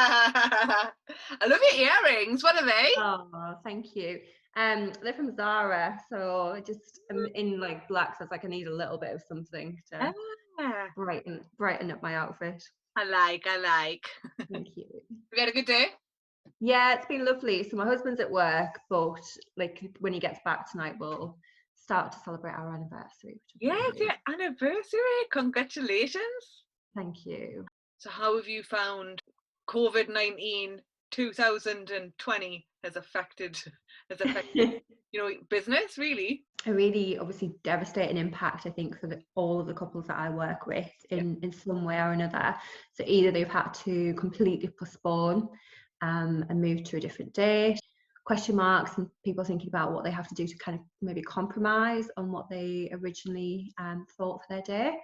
I love your earrings. What are they? Oh, thank you. They're from Zara, so I just am in like black, so it's like I need a little bit of something to Ah, brighten up my outfit. I like. Thank you. Have you had a good day? Yeah, it's been lovely. So my husband's at work, but like when he gets back tonight, we'll start to celebrate our anniversary, which will Yeah, be it's your lovely. anniversary. Congratulations. Thank you. So how have you found COVID-19 2020 has affected business really? A really obviously devastating impact, I think, for all of the couples that I work with Yeah. in some way or another. So either they've had to completely postpone and move to a different date, question marks, and people thinking about what they have to do to kind of maybe compromise on what they originally thought for their day.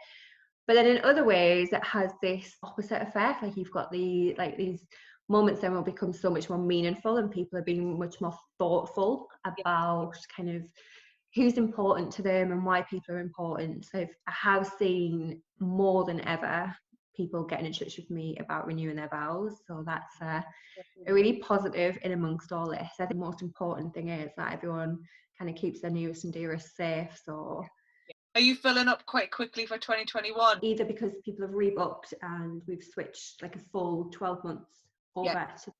But then in other ways, it has this opposite effect. Like you've got these moments then will become so much more meaningful, and people are being much more thoughtful about kind of who's important to them and why people are important. So I have seen more than ever people getting in touch with me about renewing their vows. So that's a really positive in amongst all this. I think the most important thing is that everyone kind of keeps their nearest and dearest safe. So Are you filling up quite quickly for 2021? either because people have rebooked and we've switched like a full 12 months Yeah. over to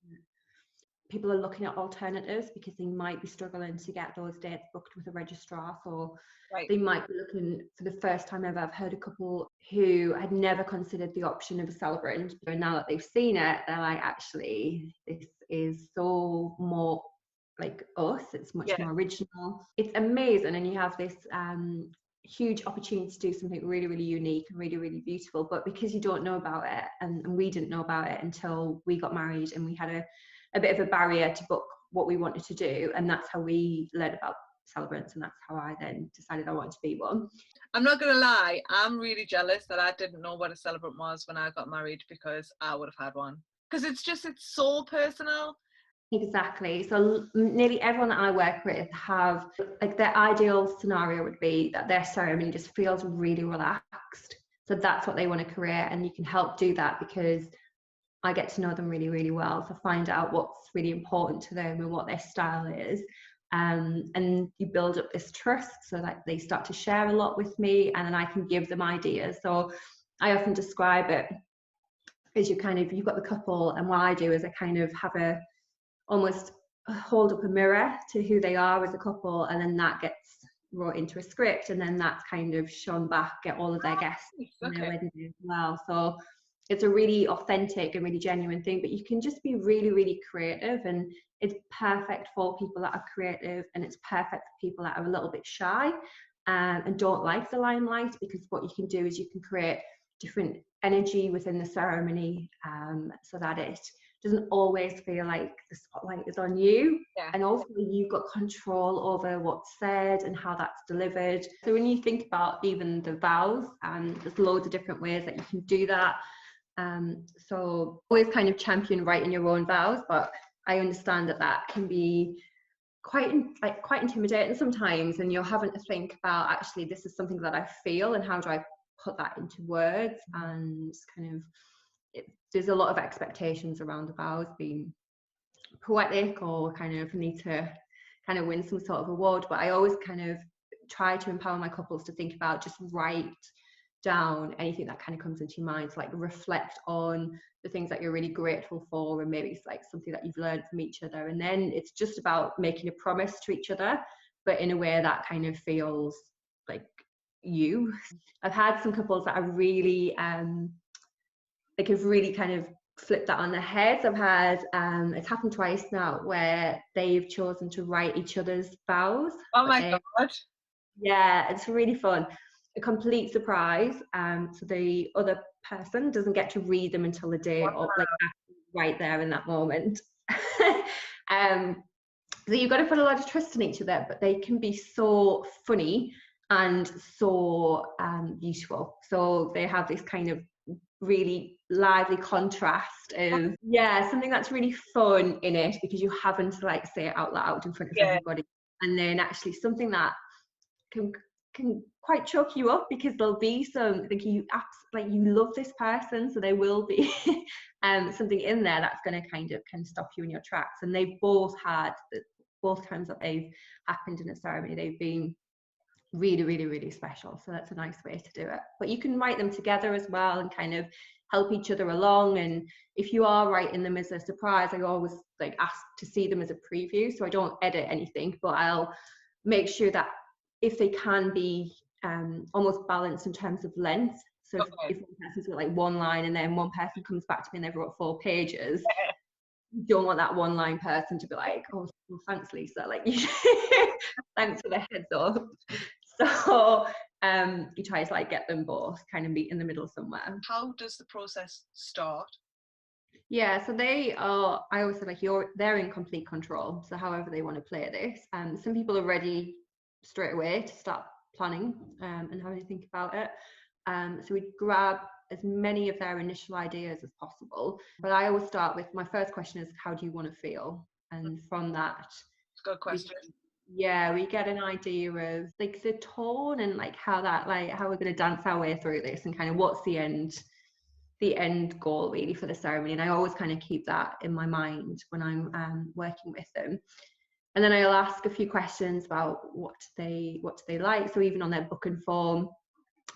people are looking at alternatives because they might be struggling to get those dates booked with a registrar. So Right. they might be looking for the first time ever. I've heard a couple who had never considered the option of a celebrant, but now that they've seen it, they're like, actually, this is so more like us. It's much more original. It's amazing, and you have this huge opportunity to do something really, really unique and really, really beautiful. But because you don't know about it, and we didn't know about it until we got married, and we had a bit of a barrier to book what we wanted to do, and that's how we learned about celebrants, and that's how I then decided I wanted to be one. I'm not gonna lie, I'm really jealous that I didn't know what a celebrant was when I got married, because I would have had one. Because it's so personal. Exactly. So nearly everyone that I work with have like their ideal scenario would be that their ceremony just feels really relaxed. So that's what they want to create, and you can help do that because I get to know them really, really well. So find out what's really important to them and what their style is. And you build up this trust so that they start to share a lot with me, and then I can give them ideas. So I often describe it as you've got the couple, and what I do is I kind of have almost hold up a mirror to who they are as a couple, and then that gets wrote into a script, and then that's kind of shown back at all of their guests on their wedding day as well. So it's a really authentic and really genuine thing, but you can just be really, really creative, and it's perfect for people that are creative, and it's perfect for people that are a little bit shy and don't like the limelight, because what you can do is you can create different energy within the ceremony so that it doesn't always feel like the spotlight is on you. And also you've got control over what's said and how that's delivered. So when you think about even the vows, there's loads of different ways that you can do that. So always kind of champion writing your own vows, but I understand that can be quite intimidating sometimes, and you're having to think about, actually, this is something that I feel, and how do I put that into words? And kind of there's a lot of expectations around the vows being poetic or kind of need to kind of win some sort of award, but I always kind of try to empower my couples to think about, just write down anything that kind of comes into your mind, so like reflect on the things that you're really grateful for, and maybe it's like something that you've learned from each other, and then it's just about making a promise to each other, but in a way that kind of feels like you. I've had some couples that are really like have really kind of flipped that on their heads. I've had it's happened twice now where they've chosen to write each other's vows. Oh my God. Yeah, it's really fun. A complete surprise. So the other person doesn't get to read them until the day of, like right there in that moment. So you've got to put a lot of trust in each other, but they can be so funny and so beautiful. So they have this kind of really lively contrast of something that's really fun in it, because you haven't to like say it out loud in front of everybody, and then actually something that can can quite choke you up, because there'll be some like you love this person, so there will be something in there that's going to kind of stop you in your tracks. And they've both had, both times that they've happened in a ceremony, they've been really, really, really special. So that's a nice way to do it. But you can write them together as well and kind of help each other along. And if you are writing them as a surprise, I always like ask to see them as a preview, so I don't edit anything, but I'll make sure that if they can be almost balanced in terms of length. So if one person's got like one line and then one person comes back to me and they've wrote 4 pages, you don't want that one line person to be like, oh, well, thanks Lisa, like thanks for the heads up. So you try to like get them both kind of meet in the middle somewhere. How does the process start? Yeah, so they are, I always say like they're in complete control. So however they want to play this. Some people are ready straight away to start planning and having to think about it. So we grab as many of their initial ideas as possible. But I always start with, my first question is, how do you want to feel? And from that, good question. We get an idea of like the tone and like how we're going to dance our way through this, and kind of what's the end goal really for the ceremony. And I always kind of keep that in my mind when I'm working with them. And then I'll ask a few questions about what they like. So even on their booking form,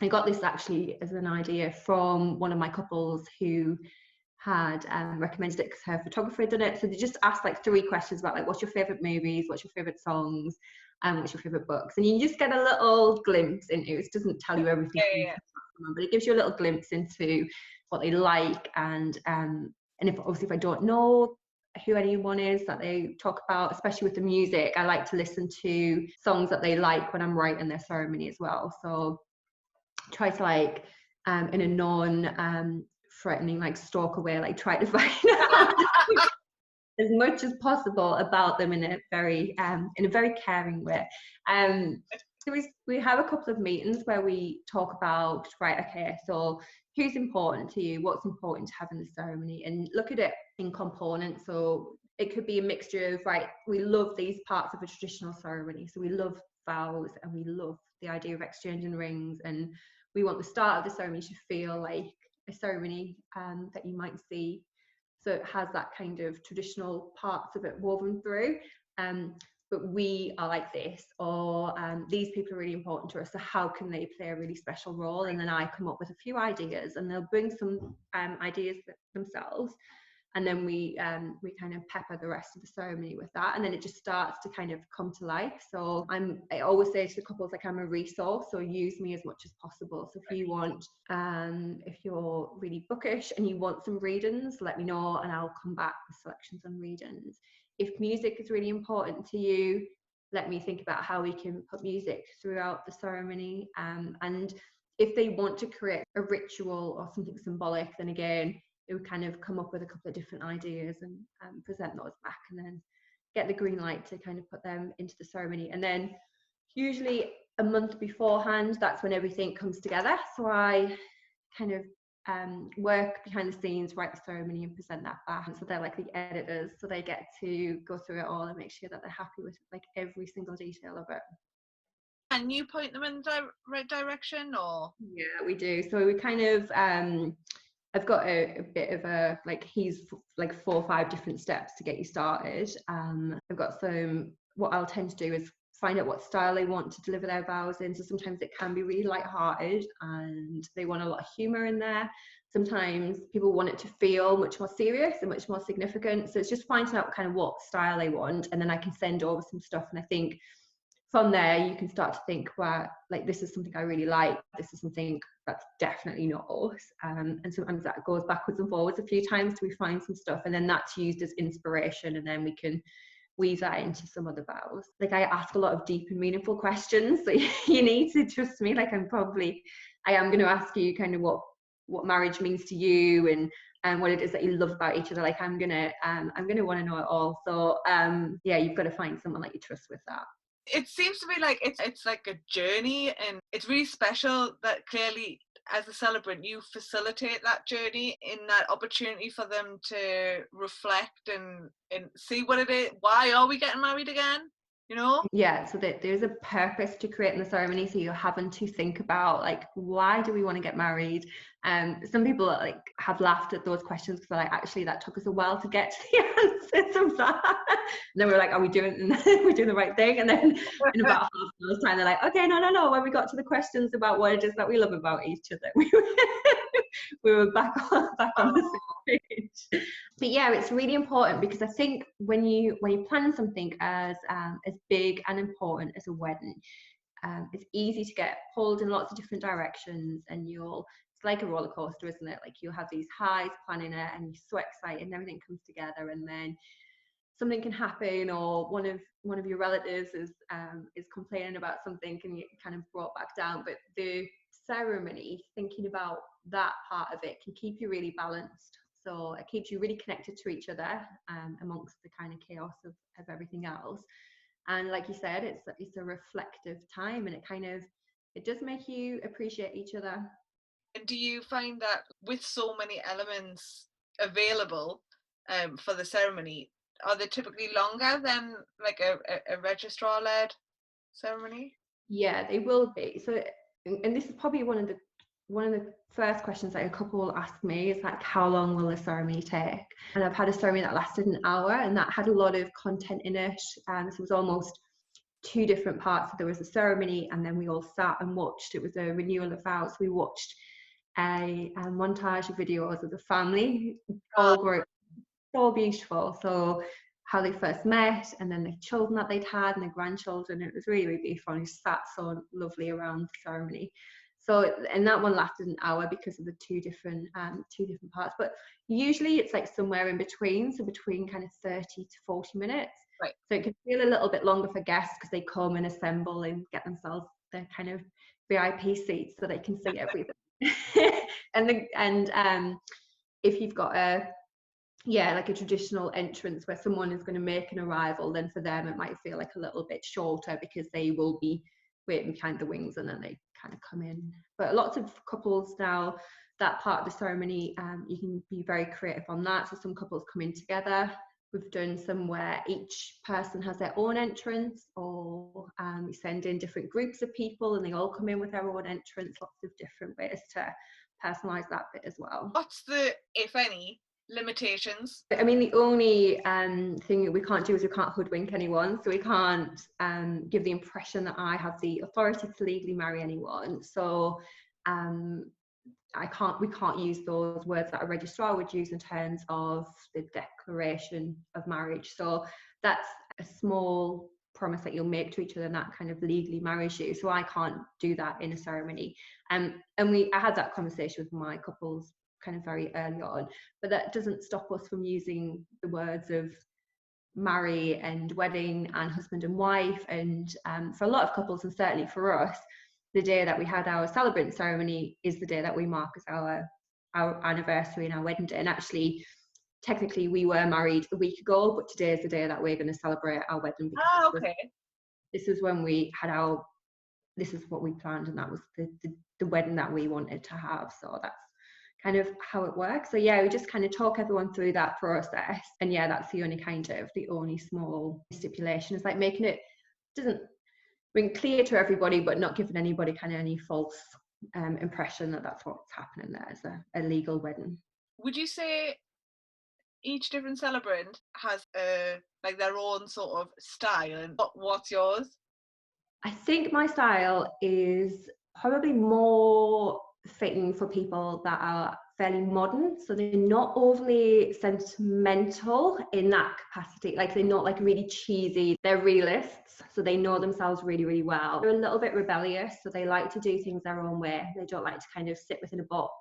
I got this actually as an idea from one of my couples who had recommended it because her photographer had done it. So they just asked like 3 questions about like, what's your favorite movies, what's your favorite songs, what's your favorite books, and you just get a little glimpse into it. It doesn't tell you everything, but it gives you a little glimpse into what they like. And if I don't know who anyone is that they talk about, especially with the music, I like to listen to songs that they like when I'm writing their ceremony as well. So try to like in a non threatening like stalker way, like try to find out as much as possible about them in a very caring way. So we have a couple of meetings where we talk about, right, okay, so who's important to you, what's important to have in the ceremony, and look at it in components. So it could be a mixture of, right, we love these parts of a traditional ceremony, so we love vows and we love the idea of exchanging rings, and we want the start of the ceremony to feel like a ceremony that you might see, so it has that kind of traditional parts of it woven through, but we are like this, or these people are really important to us, so how can they play a really special role? And then I come up with a few ideas, and they'll bring some ideas themselves, and then we kind of pepper the rest of the ceremony with that, and then it just starts to kind of come to life. So I always say to the couples, like, I'm a resource, so use me as much as possible. So if you want, if you're really bookish and you want some readings, let me know and I'll come back with selections on readings. If music is really important to you, let me think about how we can put music throughout the ceremony. And if they want to create a ritual or something symbolic, then again, it would kind of come up with a couple of different ideas and present those back, and then get the green light to kind of put them into the ceremony. And then usually a month beforehand, that's when everything comes together. So I kind of work behind the scenes, write the ceremony and present that back. So they're like the editors, so they get to go through it all and make sure that they're happy with like every single detail of it. And you point them in the right direction, or? Yeah, we do. So we kind of I've got a bit of a, like, he's like 4 or 5 different steps to get you started. I've got some, what I'll tend to do is find out what style they want to deliver their vows in. So sometimes it can be really lighthearted and they want a lot of humour in there. Sometimes people want it to feel much more serious and much more significant. So it's just finding out kind of what style they want, and then I can send over some stuff. And I think from there you can start to think, well, like, this is something I really like, this is something that's definitely not us, and sometimes that goes backwards and forwards a few times till we find some stuff, and then that's used as inspiration, and then we can weave that into some other vows. Like, I ask a lot of deep and meaningful questions, so you need to trust me. Like, I am going to ask you kind of what marriage means to you, and what it is that you love about each other. Like, I'm gonna want to know it all. So yeah, you've got to find someone that you trust with that. It seems to be like it's like a journey, and it's really special that clearly as a celebrant you facilitate that journey, in that opportunity for them to reflect and see what it is. Why are we getting married again? you know? Yeah, so that there's a purpose to creating the ceremony. So you're having to think about like, why do we want to get married? Some people like have laughed at those questions because they're like, actually, that took us a while to get to the answers of that. And then we're like, are we doing the right thing? And then in about half an hour's time, they're like, okay, no. When we got to the questions about what it is that we love about each other, we were back on the same page. But yeah, it's really important because I think when you plan something as big and important as a wedding, it's easy to get pulled in lots of different directions, and it's like a roller coaster, isn't it? Like you'll have these highs planning it, and you're so excited, and everything comes together, and then something can happen, or one of your relatives is complaining about something, and you kind of brought back down. But the ceremony, thinking about that part of it, can keep you really balanced. So it keeps you really connected to each other, amongst the kind of chaos of everything else. And like you said, it's a reflective time, and it does make you appreciate each other. And do you find that with so many elements available for the ceremony, are they typically longer than like a registrar-led ceremony? Yeah, they will be. So, and this is probably one of the first questions that a couple will ask me is like, how long will the ceremony take? And I've had a ceremony that lasted an hour, and that had a lot of content in it. So it was almost two different parts. So there was a ceremony, and then we all sat and watched. It was a renewal of vows. We watched a montage of videos of the family, all grew so beautiful. So how they first met, and then the children that they'd had, and the grandchildren. It was really, really beautiful. And we sat so lovely around the ceremony. So, and that one lasted an hour because of the two different parts. But usually it's like somewhere in between, so between kind of 30 to 40 minutes. Right. So it can feel a little bit longer for guests because they come and assemble and get themselves their kind of VIP seats so they can see everything. and if you've got like a traditional entrance where someone is going to make an arrival, then for them it might feel like a little bit shorter because they will be waiting behind the wings and then they kind of come in. But lots of couples now, that part of the ceremony, you can be very creative on that. So some couples come in together. We've done some where each person has their own entrance, or we send in different groups of people and they all come in with their own entrance. Lots of different ways to personalize that bit as well. What's the, if any, limitations? I mean, the only thing that we can't do is we can't hoodwink anyone. So we can't give the impression that I have the authority to legally marry anyone. So we can't use those words that a registrar would use in terms of the declaration of marriage. So that's a small promise that you'll make to each other, and that kind of legally marries you. So I can't do that in a ceremony. And I had that conversation with my couples kind of very early on, but that doesn't stop us from using the words of marry and wedding and husband and wife. And for a lot of couples, and certainly for us, the day that we had our celebrant ceremony is the day that we mark as our anniversary and our wedding day. And actually, technically, we were married a week ago, but today is the day that we're going to celebrate our wedding. Okay. This was when we had this is what we planned, and that was the wedding that we wanted to have. So that's kind of how it works. So yeah, we just kind of talk everyone through that process. And yeah, that's the only small stipulation, is like making it doesn't ring clear to everybody, but not giving anybody kind of any false impression that that's what's happening there as a legal wedding. Would you say each different celebrant has like their own sort of style, and what's yours? I think my style is probably more fitting for people that are fairly modern, so they're not overly sentimental in that capacity. Like, they're not like really cheesy, they're realists, so they know themselves really, really well. They're a little bit rebellious, so they like to do things their own way. They don't like to kind of sit within a box.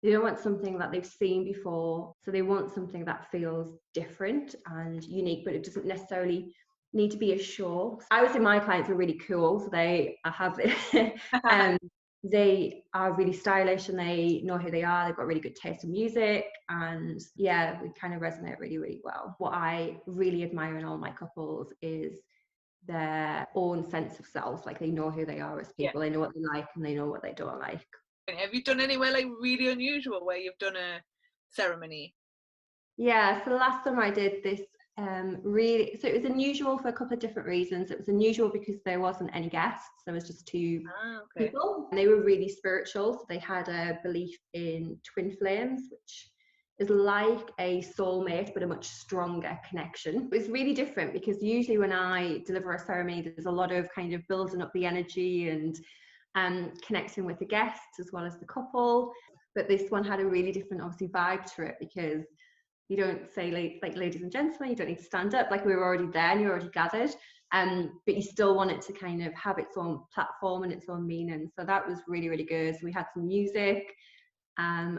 They don't want something that they've seen before, so they want something that feels different and unique, but it doesn't necessarily need to be a show. I would say my clients are really cool, so they are really stylish and they know who they are. They've got really good taste in music, and yeah, we kind of resonate really, really well. What I really admire in all my couples is their own sense of self. Like, they know who they are as people. They know what they like and they know what they don't like. Have you done anywhere like really unusual where you've done a ceremony? Yeah, so the last time I did this really, so it was unusual for a couple of different reasons. It was unusual because there wasn't any guests. There was just two Okay. people. And they were really spiritual. So they had a belief in twin flames, which is like a soulmate, but a much stronger connection. It's really different because usually when I deliver a ceremony, there's a lot of kind of building up the energy and connecting with the guests as well as the couple. But this one had a really different, obviously, vibe to it because you don't say like ladies and gentlemen, you don't need to stand up, like we were already there and you're already gathered. But you still want it to kind of have its own platform and its own meaning. So that was really, really good. So we had some music.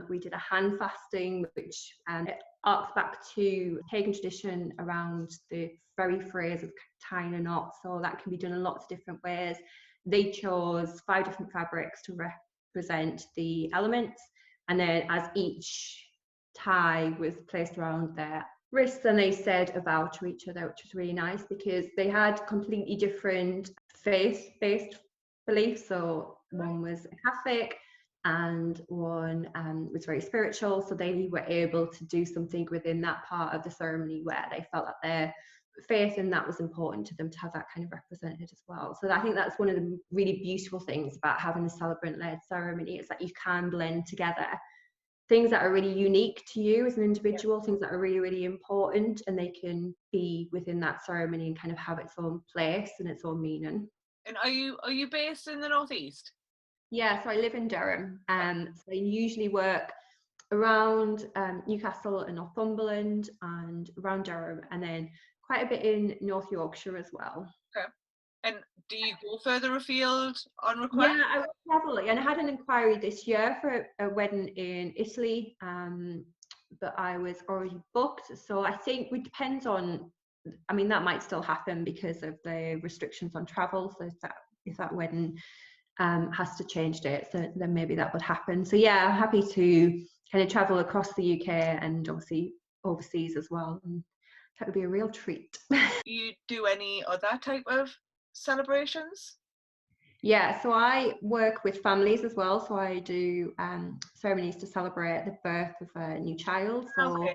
We did a hand fasting, which it arcs back to pagan tradition around the very phrase of tying a knot. So that can be done in lots of different ways. They chose 5 different fabrics to represent the elements. And then as each tie was placed around their wrists, and they said a vow to each other, which was really nice because they had completely different faith-based beliefs. So one was a Catholic and one was very spiritual. So they were able to do something within that part of the ceremony where they felt that their faith and that was important to them to have that kind of represented as well. So I think that's one of the really beautiful things about having a celebrant-led ceremony, is that you can blend together things that are really unique to you as an individual, things that are really, really important, and they can be within that ceremony and kind of have its own place and its own meaning. And are you based in the Northeast? Yeah, so I live in Durham. So I usually work around Newcastle and Northumberland and around Durham, and then quite a bit in North Yorkshire as well. Okay. And do you go further afield on request? Yeah, I would travel, and I had an inquiry this year for a wedding in Italy, but I was already booked. So I think it depends on, I mean, that might still happen because of the restrictions on travel. So if that wedding has to change dates, then maybe that would happen. So yeah, I'm happy to kind of travel across the UK and obviously overseas as well. And that would be a real treat. You do any other type of celebrations? Yeah, so I work with families as well. So I do ceremonies to celebrate the birth of a new child. So, Okay.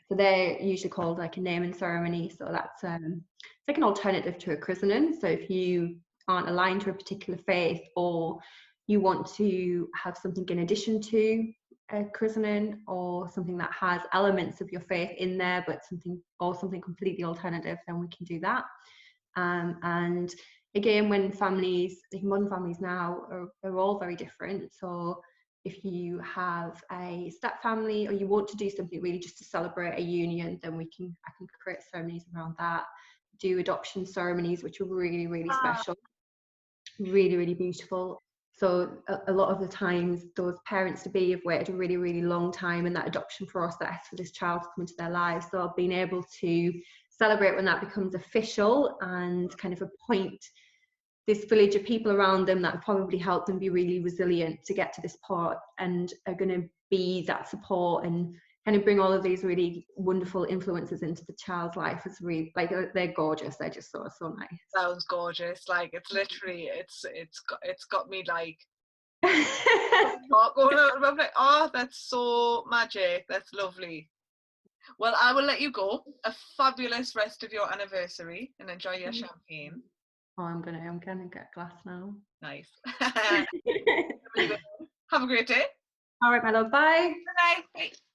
so they're usually called like a naming ceremony. So that's it's like an alternative to a christening. So if you aren't aligned to a particular faith, or you want to have something in addition to a christening, or something that has elements of your faith in there, but something completely alternative, then we can do that. And again, when families, like modern families now, are all very different. So if you have a step family, or you want to do something really just to celebrate a union, then I can create ceremonies around that. Do adoption ceremonies, which are really, really special, really, really beautiful. So a lot of the times those parents to be have waited a really, really long time in that adoption process for this child to come into their lives. So being able to celebrate when that becomes official and kind of appoint this village of people around them that probably help them be really resilient to get to this part, and are going to be that support and kind of bring all of these really wonderful influences into the child's life. Is really, like, they're gorgeous. They're just so nice. Sounds gorgeous. Like, it's literally, it's got me like going out. I'm like, oh, that's so magic. That's lovely. Well, I will let you go. A fabulous rest of your anniversary, and enjoy your champagne. Oh, I'm gonna get a glass now. Nice. Have a great day. All right, my love. Bye. Bye. Bye.